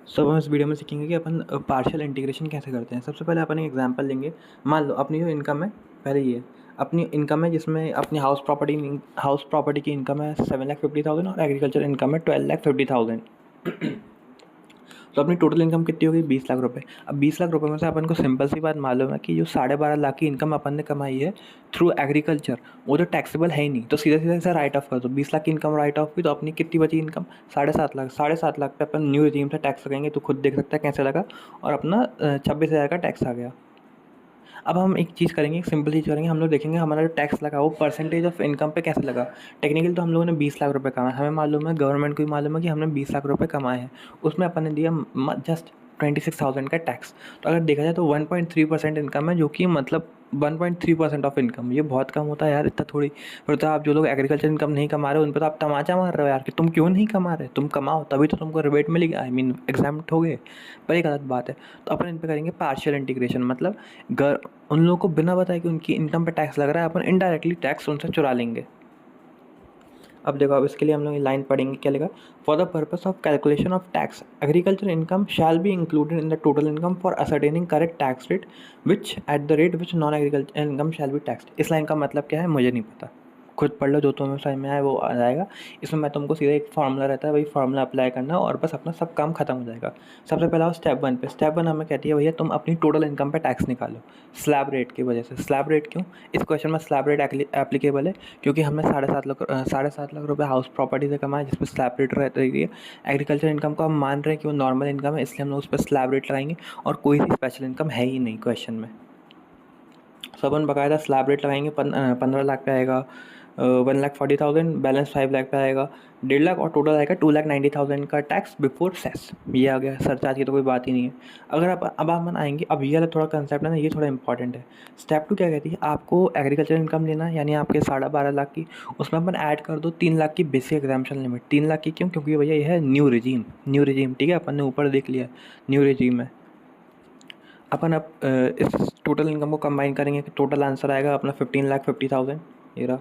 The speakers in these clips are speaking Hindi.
सब हम इस वीडियो में सीखेंगे कि अपन पार्शियल इंटीग्रेशन कैसे करते हैं। सबसे पहले अपन एक एग्जांपल लेंगे। मान लो अपनी जो इनकम है, पहले ये अपनी इनकम है जिसमें अपनी हाउस प्रॉपर्टी की इनकम है 7,50,000 और एग्रीकल्चर इनकम है 12,50,000। तो अपनी टोटल इनकम कितनी होगी? 20 लाख रुपए। अब 20 लाख रुपए में से अपन को सिंपल सी बात मालूम है कि जो 12.5 लाख की इनकम अपन ने कमाई है थ्रू एग्रीकल्चर, वो तो टैक्सेबल है ही नहीं, तो सीधा सीधा इसे राइट ऑफ कर दो। 20 लाख की इनकम राइट ऑफ हुई, तो अपनी कितनी बची इनकम? 7.5 लाख। 7.5 लाख पे अपन न्यू रिजीम से टैक्स लगेंगे, तो खुद देख सकता है कैसे लगा, और अपना 26,000 का टैक्स आ गया। अब हम एक चीज़ करेंगे, एक सिंपल चीज़ करेंगे। हम लोग देखेंगे हमारा जो टैक्स लगा वो परसेंटेज ऑफ इनकम पे कैसे लगा। टेक्निकली तो हम लोगों ने 20 लाख रुपए कमाए, हमें मालूम है, गवर्नमेंट को भी मालूम है कि हमने 20 लाख रुपए कमाए हैं। उसमें अपन ने दिया जस्ट 26,000 का टैक्स। तो अगर देखा जाए तो 1.3% इनकम है, जो कि मतलब 1.3% ऑफ इनकम, ये बहुत कम होता है यार, इतना थोड़ी। फिर तो आप जो लोग एग्रीकल्चर इनकम नहीं कमा रहे हो उन पर तो आप तमाचा मार रहे हो यार कि तुम क्यों नहीं कमा रहे, तुम कमाओ तभी तो तुमको रिबेट मिलेगी, आई मीन एग्जाम्प्ट हो गए। पर ये गलत बात है। तो अपन इन पर करेंगे पार्शियल इंटीग्रेशन, मतलब उन लोगों को बिना बताए कि उनकी इनकम पे टैक्स लग रहा है, अपन इनडायरेक्टली टैक्स उनसे चुरा लेंगे। अब देखो, अब इसके लिए हम लोग ये लाइन पढ़ेंगे, क्या लिखा? For the purpose of calculation of tax agriculture income shall be included in the total income for ascertaining correct tax rate which at the rate which non agriculture income shall be taxed. इस लाइन का मतलब क्या है मुझे नहीं पता, खुद पढ़ लो, जो तुम्हें समझ में आए वो आ जाएगा। इसमें मैं तुमको सीधा एक फार्मूला रहता है, वही फार्मूला अप्लाई करना और बस अपना सब काम खत्म हो जाएगा। सबसे पहला हो स्टेप 1 पे। स्टेप 1 हमें कहती है भैया तुम अपनी टोटल इनकम पे टैक्स निकालो स्लैब रेट की वजह से। स्लैब रेट क्यों? इस क्वेश्चन में स्लैब रेट एप्लीकेबल है क्योंकि हमने 7.5 लाख रुपये हाउस प्रॉपर्टी से कमाए जिस पर स्लैब रेट रहती है। एग्रीकल्चर इनकम को हम मान रहे हैं कि वो नॉर्मल इनकम है, इसलिए हम लोग उस पर स्लैब रेट लगाएंगे, और कोई सी स्पेशल इनकम है ही नहीं क्वेश्चन में। सो अपन बकायदा स्लैब रेट लगाएंगे। 15 लाख पे आएगा 1,40,000, बैलेंस 5 लाख पे आएगा 1.5 लाख, और टोटल आएगा 2,90,000 का टैक्स बिफोर सेस। ये आ गया, सरचार्ज की तो कोई बात ही नहीं है। अगर आप अब अपन आएंगे, अब ये वाला थोड़ा कंसेप्ट है ना, ये थोड़ा इंपॉर्टेंट है। स्टेप 2 क्या कहती है? आपको एग्रीकल्चर इनकम लेना है, यानी आपके 12.5 लाख की, उसमें अपन ऐड कर दो 3 लाख की बेसिक एग्जाम्पशन लिमिट। 3 लाख की क्यों? क्योंकि भैया ये है न्यू रिजीम। न्यू रिजीम, ठीक है, अपन ने ऊपर देख लिया, न्यू रिजीम है। अपन अब इस टोटल इनकम को कंबाइन करेंगे, टोटल आंसर आएगा अपना 15,50,000। ये रहा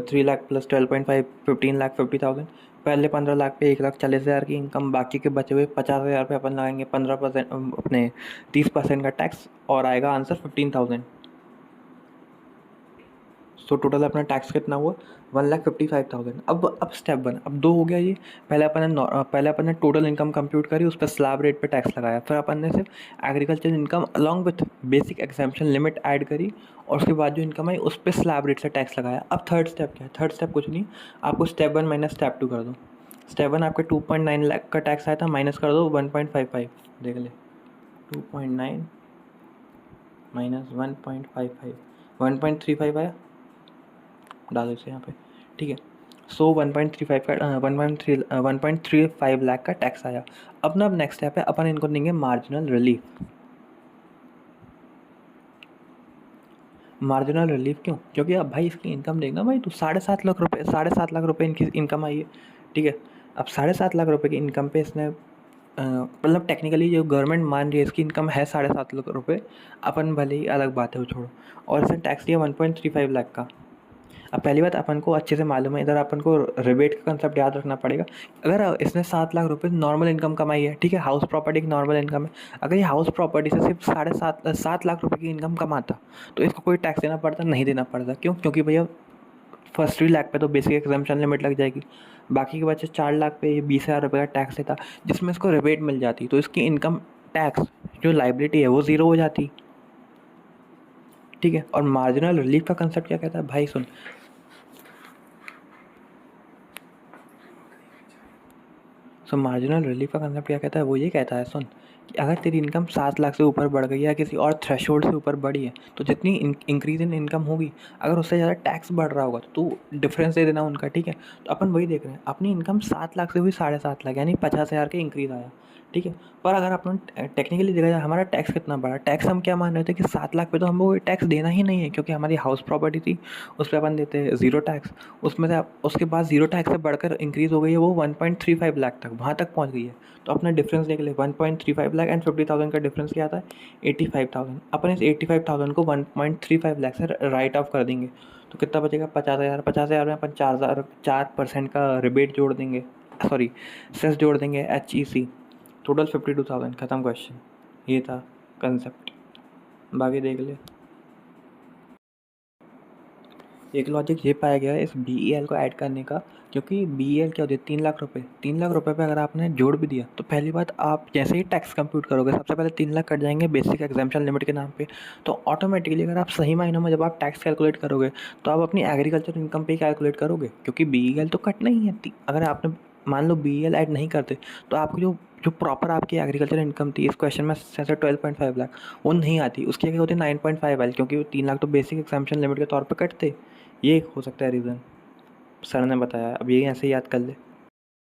3 लाख प्लस 12.5, 15,50,000। पहले 15 लाख पे 1,40,000 की इनकम, बाकी के बचे हुए 50,000 पे अपन लगाएंगे 15%, अपने 30% का टैक्स, और आएगा आंसर 15,000। सो टोटल अपना टैक्स कितना हुआ? 1,55,000। अब स्टेप 1, अब 2 हो गया ये। पहले अपन ने टोटल इनकम कंप्यूट करी, उस पर स्लैब रेट पे टैक्स लगाया, फिर अपन ने सिर्फ agriculture income along with basic exemption limit add करी, और उसके बाद जो इनकम आई उस पर स्लैब रेट से टैक्स लगाया। अब थर्ड स्टेप क्या है? थर्ड स्टेप कुछ नहीं, आपको स्टेप 1 माइनस स्टेप 2 कर दो। स्टेप 1 आपके 2.9 लाख का टैक्स आया था, माइनस कर दो 1.55, देख ले 2.9 माइनस 1.55, 1.35 आया, डालो इसे यहाँ पे, ठीक है। सो 1.35 का 1.35 लाख का टैक्स आया। अब नेक्स्ट स्टेप है, अपन इनको देंगे मार्जिनल रिलीफ। मार्जिनल रिलीफ क्यों? क्योंकि अब भाई इसकी इनकम देखना भाई, तो 7.5 लाख रुपए इनकी इनकम आई है, ठीक है। अब 7.5 लाख रुपए की इनकम पे इसने मतलब टेक्निकली जो गवर्नमेंट मान रही है इसकी इनकम है 7.5 लाख रुपए, अपन भले ही अलग बात है वो छोड़ो, और इसने टैक्स दिया 1.35 लाख का। अब पहली बात अपन को अच्छे से मालूम है, इधर अपन को रिबेट का कंसेप्ट याद रखना पड़ेगा। अगर इसने 7 लाख रुपए नॉर्मल इनकम कमाई है, ठीक है, हाउस प्रॉपर्टी की नॉर्मल इनकम है, अगर ये हाउस प्रॉपर्टी से सिर्फ 7.5 लाख रुपए की इनकम कमाता तो इसको कोई टैक्स देना पड़ता? नहीं देना पड़ता। क्यों? क्योंकि भैया फर्स्ट 3 लाख पे तो बेसिक एग्जाम्पशन लिमिट लग जाएगी, बाकी के बचे 4 लाख पे ये 20,000 रुपये का टैक्स देता, जिसमें इसको रिबेट मिल जाती, तो इसकी इनकम टैक्स जो लाइबिलिटी है वो ज़ीरो हो जाती, ठीक है। और मार्जिनल रिलीफ का कंसेप्ट क्या कहता है भाई? सुन, सो मार्जिनल रिलीफ का कंसेप्ट क्या कहता है? वो ये कहता है, सुन, कि अगर तेरी इनकम 7 लाख से ऊपर बढ़ गई है या किसी और थ्रेशोल्ड से ऊपर बढ़ी है, तो जितनी इंक्रीज इन इनकम होगी, अगर उससे ज़्यादा टैक्स बढ़ रहा होगा तो तू डिफरेंस दे देना उनका, ठीक है। तो अपन वही देख रहे हैं, अपनी इनकम 7 लाख से हुई 7.5 लाख, यानी 50,000 के इंक्रीज़ आया, ठीक है। पर अगर अपन टेक्निकली देखा जाए हमारा टैक्स कितना बढ़ा? टैक्स हम क्या मान रहे थे कि 7 लाख पे तो हमको टैक्स देना ही नहीं है, क्योंकि हमारी हाउस प्रॉपर्टी थी, उस पर अपन देते हैं ज़ीरो टैक्स। उसमें से उसके बाद ज़ीरो टैक्स से बढ़कर इंक्रीज़ हो गई है वो 1.35 लाख तक, वहाँ तक पहुँच गई है। तो अपना डिफरेंस देख ले, 1.35 लाख एंड 50,000 का डिफरेंस क्या आता है? 85,000। अपन इस 85,000 को 1.35 लाख से राइट ऑफ कर देंगे, तो कितना बचेगा? 50,000। 50,000 में अपन 4% का रिबेट जोड़ देंगे, सॉरी सेस जोड़ देंगे, HEC। टोटल 52,000, ख़त्म क्वेश्चन। ये था कंसेप्ट, बाकी देख ले। एक लॉजिक ये पाया गया है इस BEL को ऐड करने का, क्योंकि BEL क्या होती है, 3 लाख रुपए। 3 लाख रुपए पे अगर आपने जोड़ भी दिया तो पहली बात, आप जैसे ही टैक्स कंप्यूट करोगे सबसे पहले 3 लाख कट जाएंगे बेसिक एग्जाम्पशन लिमिट के नाम पे। तो ऑटोमेटिकली अगर आप सही मायनों में जब आप टैक्स कैलकुलेट करोगे तो आप अपनी एग्रीकल्चर इनकम पे ही कैलकुलेट करोगे, क्योंकि BEL तो कट नहीं है। अगर आपने मान लो BEL ऐड नहीं करते तो आपकी जो जो प्रॉपर आपकी एग्रीकल्चर इनकम थी इस क्वेश्चन में जैसे 12.5 लाख, वो नहीं आती, उसकी जगह होती 9.5L, क्योंकि वो 3 लाख तो बेसिक एग्जाम्पशन लिमिट के तौर पर कटते। ये एक हो सकता है रीज़न, सर ने बताया। अब यही ऐसे ही याद कर ले।